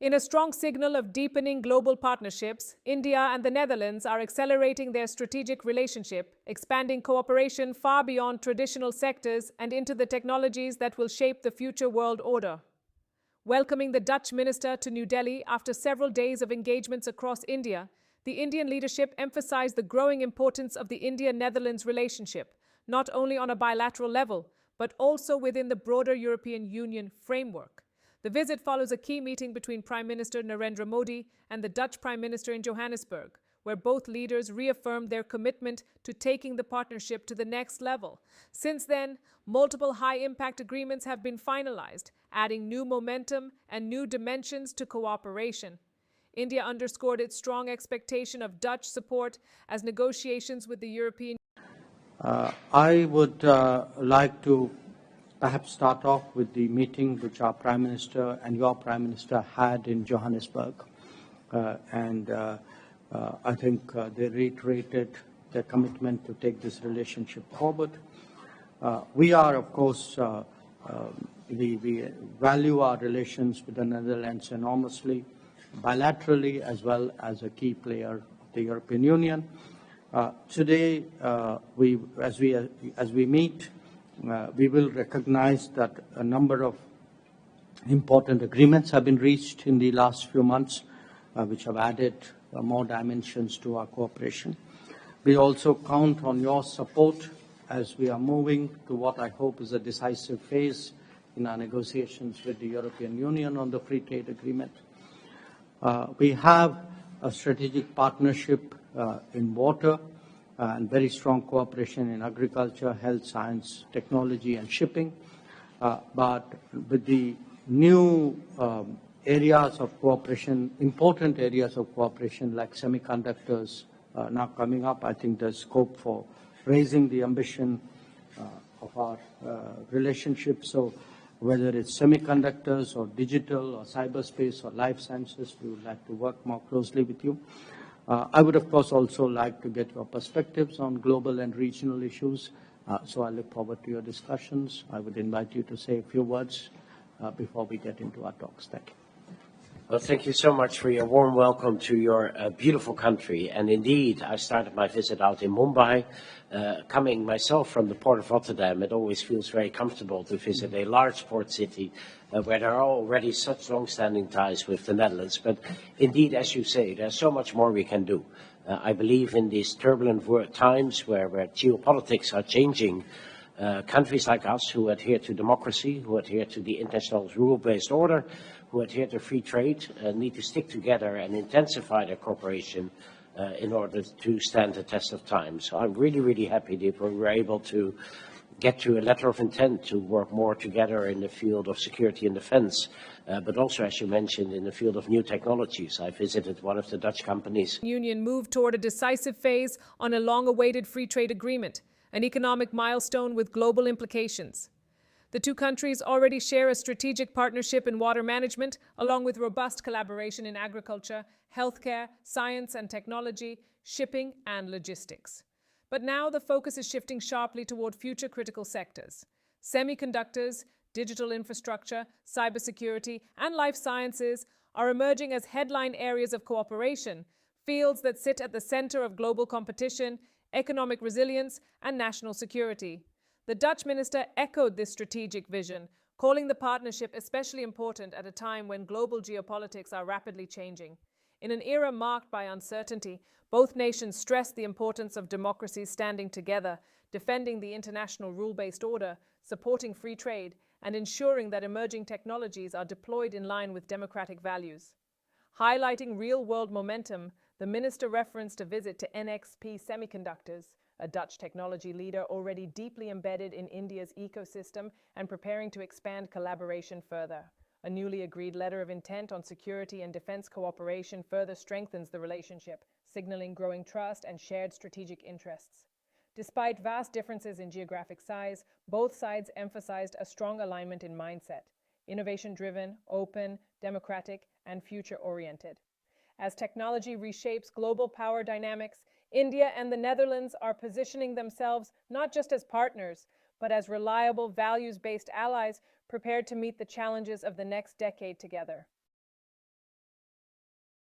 In a strong signal of deepening global partnerships, India and the Netherlands are accelerating their strategic relationship, expanding cooperation far beyond traditional sectors and into the technologies that will shape the future world order. Welcoming the Dutch minister to New Delhi after several days of engagements across India, the Indian leadership emphasized the growing importance of the India-Netherlands relationship, not only on a bilateral level, but also within the broader European Union framework. The visit follows a key meeting between Prime Minister Narendra Modi and the Dutch Prime Minister in Johannesburg, where both leaders reaffirmed their commitment to taking the partnership to the next level. Since then, multiple high-impact agreements have been finalized, adding new momentum and new dimensions to cooperation. India underscored its strong expectation of Dutch support as negotiations with the European I would like to perhaps start off with the meeting which our Prime Minister and your Prime Minister had in Johannesburg. I think they reiterated their commitment to take this relationship forward. We are, of course, we value our relations with the Netherlands enormously, bilaterally as well as a key player of the European Union. Today, as we meet, we will recognize that a number of important agreements have been reached in the last few months, which have added more dimensions to our cooperation. We also count on your support as we are moving to what I hope is a decisive phase in our negotiations with the European Union on the free trade agreement. We have a strategic partnership in water and very strong cooperation in agriculture, health, science, technology, and shipping. But with the new areas of cooperation, important areas of cooperation like semiconductors now coming up, I think there's scope for raising the ambition of our relationship. So whether it's semiconductors or digital or cyberspace or life sciences, we would like to work more closely with you. I would, of course, also like to get your perspectives on global and regional issues. So I look forward to your discussions. I would invite you to say a few words before we get into our talks. Thank you. Well, thank you so much for your warm welcome to your beautiful country. And indeed, I started my visit out in Mumbai. Coming myself from the port of Rotterdam, it always feels very comfortable to visit a large port city where there are already such long-standing ties with the Netherlands. But indeed, as you say, there's so much more we can do. I believe in these turbulent times where geopolitics are changing, countries like us who adhere to democracy, who adhere to the international rule-based order, who adhere to free trade, need to stick together and intensify their cooperation in order to stand the test of time. So I'm really, really happy that we were able to get to a letter of intent to work more together in the field of security and defense, but also, as you mentioned, in the field of new technologies. I visited one of the Dutch companies. Union moved toward a decisive phase on a long-awaited free trade agreement, an economic milestone with global implications. The two countries already share a strategic partnership in water management, along with robust collaboration in agriculture, healthcare, science and technology, shipping and logistics. But now the focus is shifting sharply toward future critical sectors. Semiconductors, digital infrastructure, cybersecurity, and life sciences are emerging as headline areas of cooperation, fields that sit at the center of global competition, economic resilience, and national security. The Dutch minister echoed this strategic vision, calling the partnership especially important at a time when global geopolitics are rapidly changing. In an era marked by uncertainty, both nations stressed the importance of democracies standing together, defending the international rule-based order, supporting free trade, and ensuring that emerging technologies are deployed in line with democratic values. Highlighting real-world momentum, the minister referenced a visit to NXP Semiconductors, a Dutch technology leader already deeply embedded in India's ecosystem and preparing to expand collaboration further. A newly agreed letter of intent on security and defense cooperation further strengthens the relationship, signaling growing trust and shared strategic interests. Despite vast differences in geographic size, both sides emphasized a strong alignment in mindset, innovation-driven, open, democratic, and future-oriented. As technology reshapes global power dynamics, India and the Netherlands are positioning themselves not just as partners, but as reliable, values-based allies prepared to meet the challenges of the next decade together.